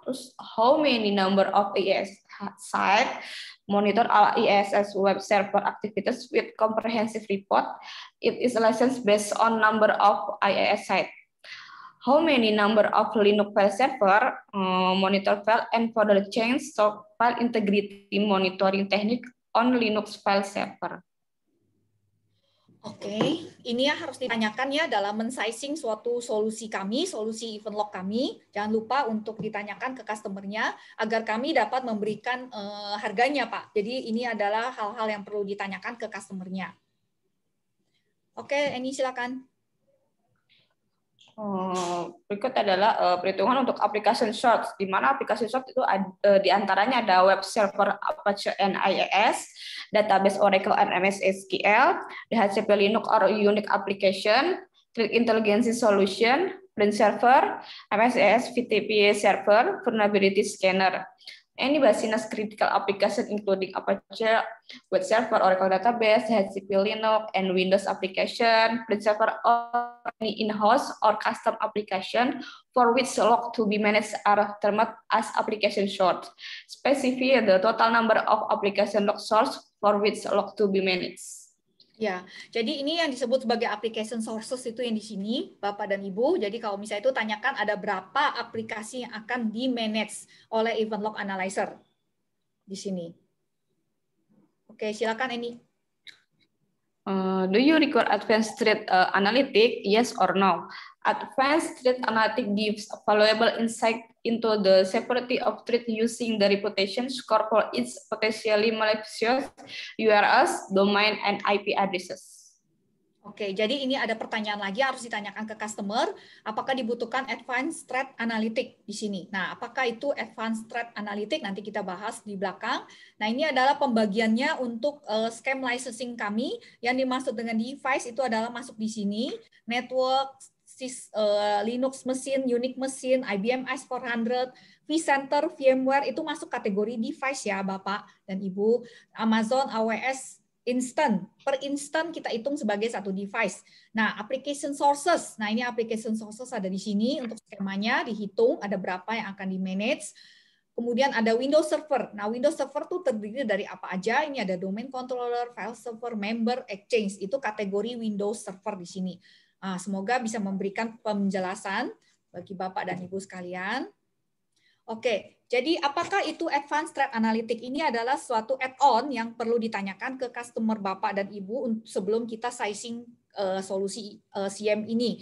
Terus how many number of IIS site monitor all IIS web server activities with comprehensive report. It is licensed based on number of IIS site. How many number of Linux file server monitor file and further change so file integrity monitoring technique on Linux file server. Oke, ini yang harus ditanyakan ya dalam men-sizing suatu solusi kami, solusi event log kami. Jangan lupa untuk ditanyakan ke customer-nya agar kami dapat memberikan harganya, Pak. Jadi ini adalah hal-hal yang perlu ditanyakan ke customer-nya. Oke, ini silakan. Berikut adalah perhitungan untuk application source, di mana application source itu diantaranya ada web server Apache and IIS, database Oracle and MS SQL, DHCP Linux or Unix application, threat intelligence solution, print server, MSIS VTP server, vulnerability scanner. Any business critical application including Apache web server, Oracle database, HTTP, Linux, and Windows application, print server, or any in-house or custom application for which log to be managed are termed as application source. Specify the total number of application log source for which log to be managed. Ya, jadi ini yang disebut sebagai application sources itu yang di sini, Bapak dan Ibu. Jadi kalau misalnya itu tanyakan ada berapa aplikasi yang akan di-manage oleh Event Log Analyzer di sini. Oke, silakan Eni. Do you require advanced threat analytic? Yes or no? Advanced threat analytic gives valuable insight into the severity of threat using the reputation score for its potentially malicious URLs, domain, and IP addresses. Oke, jadi ini ada pertanyaan lagi harus ditanyakan ke customer, apakah dibutuhkan advanced threat analytic di sini. Nah, apakah itu advanced threat analytic? Nanti kita bahas di belakang. Nah, ini adalah pembagiannya untuk scam licensing kami. Yang dimaksud dengan device itu adalah masuk di sini, network, Linux mesin, Unix mesin, IBM S400, vCenter, VMware, itu masuk kategori device ya Bapak dan Ibu. Amazon, AWS, instant, per instant kita hitung sebagai satu device. Nah, application sources. Nah, ini application sources ada di sini untuk skemanya dihitung ada berapa yang akan di-manage. Kemudian ada Windows Server. Nah, Windows Server tuh terdiri dari apa aja? Ini ada domain controller, file server, member, exchange. Itu kategori Windows Server di sini. Nah, semoga bisa memberikan penjelasan bagi Bapak dan Ibu sekalian. Oke, jadi apakah itu Advanced Threat Analytic? Ini adalah suatu add-on yang perlu ditanyakan ke customer Bapak dan Ibu sebelum kita sizing solusi CM ini.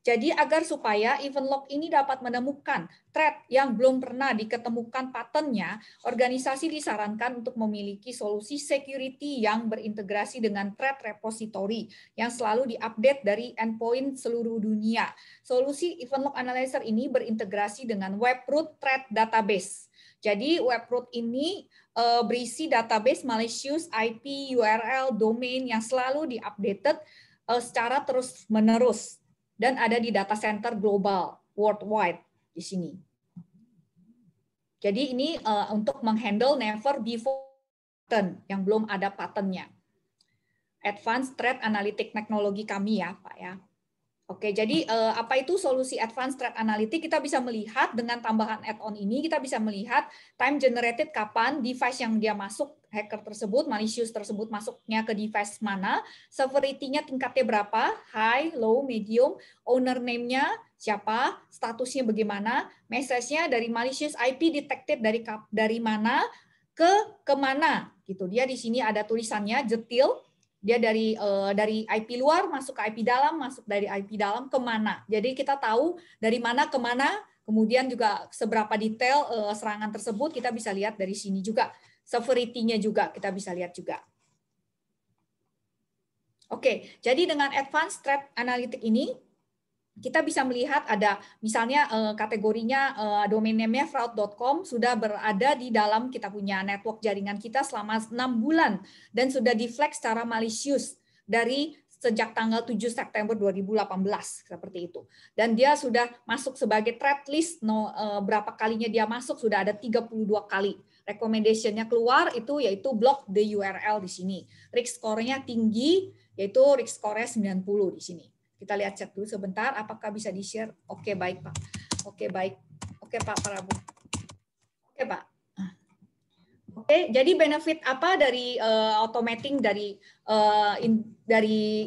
Jadi agar supaya event log ini dapat menemukan threat yang belum pernah diketemukan pattern-nya, organisasi disarankan untuk memiliki solusi security yang berintegrasi dengan threat repository yang selalu diupdate dari endpoint seluruh dunia. Solusi event log analyzer ini berintegrasi dengan Webroot Threat Database. Jadi Webroot ini berisi database malicious IP, URL, domain yang selalu diupdated secara terus-menerus. Dan ada di data center global, worldwide di sini. Jadi ini untuk menghandle never before pattern, yang belum ada pattern-nya. Advanced Threat Analytic teknologi kami ya, Pak ya. Oke, jadi apa itu solusi Advanced Threat Analytic? Kita bisa melihat dengan tambahan add-on ini, kita bisa melihat time generated kapan device yang dia masuk, hacker tersebut, malicious tersebut masuknya ke device mana, severity-nya tingkatnya berapa, high, low, medium, owner name-nya siapa, statusnya bagaimana, message-nya dari malicious IP detected dari mana ke mana gitu. Dia di sini ada tulisannya detail. Dia dari IP luar masuk ke IP dalam, masuk dari IP dalam ke mana. Jadi kita tahu dari mana ke mana, kemudian juga seberapa detail serangan tersebut kita bisa lihat dari sini juga. Severity-nya juga kita bisa lihat juga. Oke, jadi dengan Advanced Threat Analytic ini kita bisa melihat ada misalnya kategorinya domain name-nya fraud.com sudah berada di dalam kita punya network jaringan kita selama 6 bulan dan sudah di-flag secara malicious dari sejak tanggal 7 September 2018 seperti itu. Dan dia sudah masuk sebagai threat list berapa kalinya dia masuk sudah ada 32 kali. Recommendation-nya keluar itu yaitu block the URL di sini. Risk score-nya tinggi yaitu risk score-nya 90 di sini. Kita lihat chat dulu sebentar, apakah bisa di-share? Oke, baik, Pak. Oke, baik. Oke, Pak Prabu. Oke, Pak. Oke, jadi benefit apa dari automating dari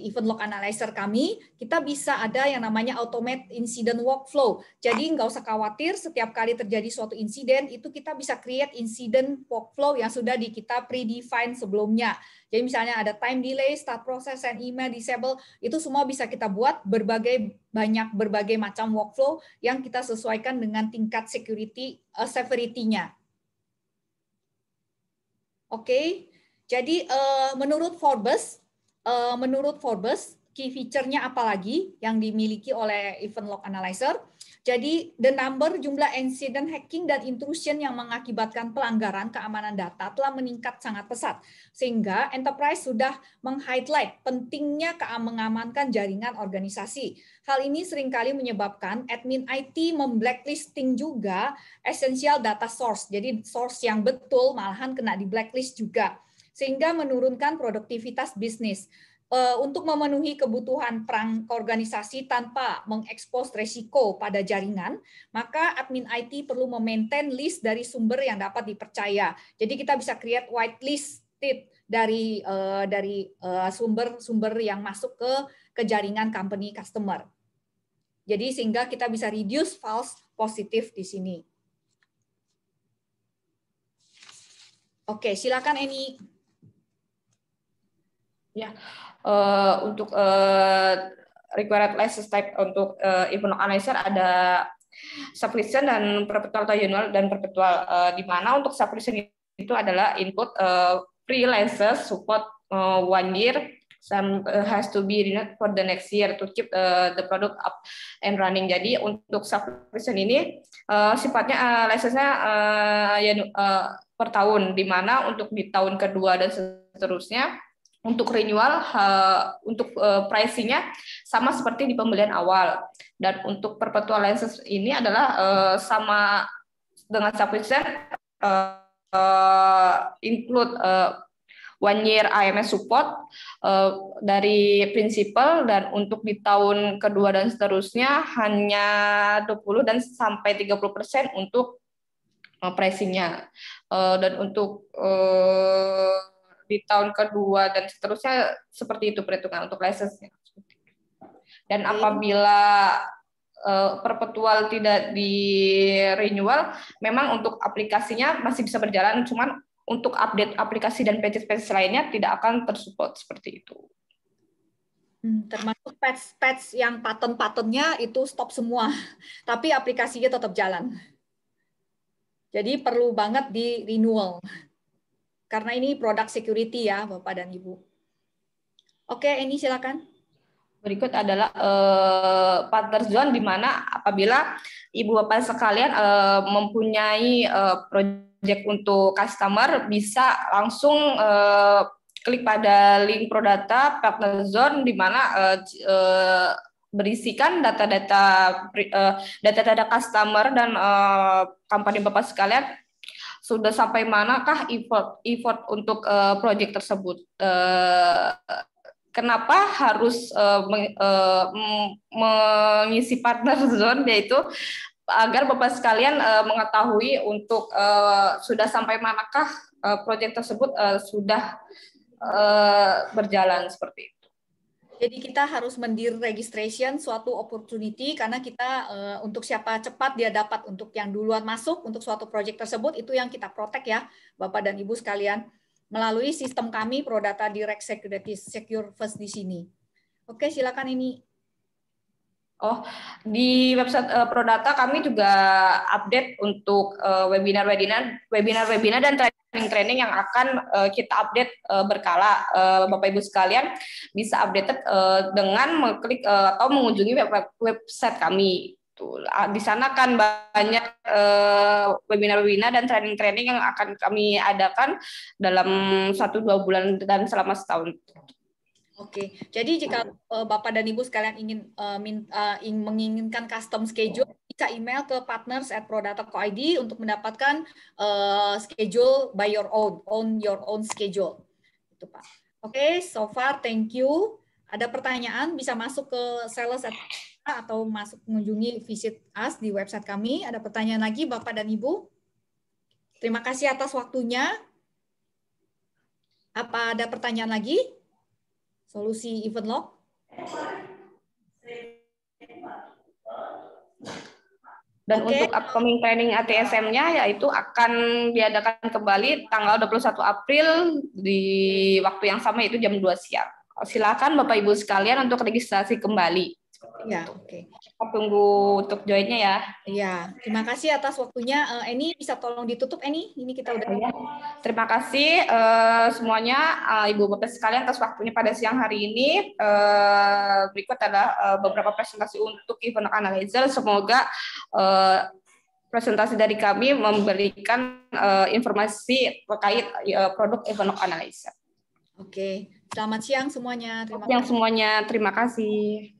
event log analyzer kami? Kita bisa ada yang namanya automate incident workflow. Jadi nggak usah khawatir setiap kali terjadi suatu insiden itu kita bisa create incident workflow yang sudah kita predefine sebelumnya. Jadi misalnya ada time delay, start process, and email disable, itu semua bisa kita buat berbagai macam workflow yang kita sesuaikan dengan tingkat severity-nya. Oke, jadi menurut Forbes key feature-nya apa lagi yang dimiliki oleh Event Log Analyzer. Jadi the number jumlah insiden hacking dan intrusion yang mengakibatkan pelanggaran keamanan data telah meningkat sangat pesat. Sehingga enterprise sudah meng-highlight pentingnya mengamankan jaringan organisasi. Hal ini seringkali menyebabkan admin IT memblacklisting juga essential data source. Jadi source yang betul malahan kena di blacklist juga. Sehingga menurunkan produktivitas bisnis. Untuk memenuhi kebutuhan perang organisasi tanpa mengekspos resiko pada jaringan, maka admin IT perlu memaintain list dari sumber yang dapat dipercaya. Jadi kita bisa create whitelisted dari sumber-sumber yang masuk ke jaringan company customer. Jadi sehingga kita bisa reduce false positive di sini. Oke, silakan Eni. Ya, untuk required license type untuk Event Log Analyzer ada subscription dan perpetual atau annual dan perpetual. Di mana untuk subscription itu adalah input free license support 1 year, some has to be renewed for the next year to keep the product up and running. Jadi untuk subscription ini sifatnya license-nya per tahun, di mana untuk di tahun kedua dan seterusnya untuk renewal, untuk pricing-nya sama seperti di pembelian awal. Dan untuk perpetual license ini adalah sama dengan subscription, include 1 year IMS support dari principal, dan untuk di tahun kedua dan seterusnya hanya 20 dan sampai 30% untuk pricing-nya. Dan untuk di tahun kedua dan seterusnya seperti itu perhitungan untuk license-nya. Dan apabila perpetual tidak di renewal, memang untuk aplikasinya masih bisa berjalan, cuman untuk update aplikasi dan patches lainnya tidak akan tersupport seperti itu. Termasuk patch yang pattern-patternnya itu stop semua, tapi aplikasinya tetap jalan. Jadi perlu banget di renewal. Karena ini produk security ya, Bapak dan Ibu. Oke, ini silakan. Berikut adalah partner zone, di mana apabila Ibu Bapak sekalian mempunyai project untuk customer, bisa langsung klik pada link Prodata Partner Zone, di mana berisikan data-data customer dan company Bapak sekalian sudah sampai manakah effort untuk proyek tersebut. Kenapa harus mengisi partner zone, yaitu agar Bapak sekalian mengetahui untuk sudah sampai manakah proyek tersebut sudah berjalan seperti itu. Jadi kita harus registration suatu opportunity, karena kita untuk siapa cepat dia dapat, untuk yang duluan masuk untuk suatu proyek tersebut, itu yang kita protect ya Bapak dan Ibu sekalian, melalui sistem kami Prodata Direct Security Secure First di sini. Oke, silakan ini. Oh, di website Prodata kami juga update untuk webinar dan training yang akan kita update berkala. Bapak Ibu sekalian bisa updated dengan mengklik atau mengunjungi website kami. Di sana kan banyak webinar dan training yang akan kami adakan dalam 1-2 bulan dan selama setahun. Oke, jadi jika Bapak dan Ibu sekalian ingin menginginkan custom schedule, bisa email ke partners@prodata.co.id untuk mendapatkan schedule by your own schedule. Itu Pak. Oke, so far thank you. Ada pertanyaan bisa masuk ke sales atau masuk mengunjungi visit us di website kami. Ada pertanyaan lagi Bapak dan Ibu? Terima kasih atas waktunya. Apa ada pertanyaan lagi? Solusi Event Log. Dan untuk upcoming training ATSM-nya yaitu akan diadakan kembali tanggal 21 April di waktu yang sama, yaitu jam 2 siang. Silakan Bapak Ibu sekalian untuk registrasi kembali. Ya, oke. Kita tunggu untuk joinnya ya. Iya, terima kasih atas waktunya. Eni bisa tolong ditutup, Eni? Ini kita udah. Ya. Terima kasih semuanya, Ibu Bapak sekalian atas waktunya pada siang hari ini. Berikut adalah beberapa presentasi untuk Event Analyzer. Semoga presentasi dari kami memberikan informasi terkait produk Event Analyzer. Oke, selamat siang semuanya. Terima kasih.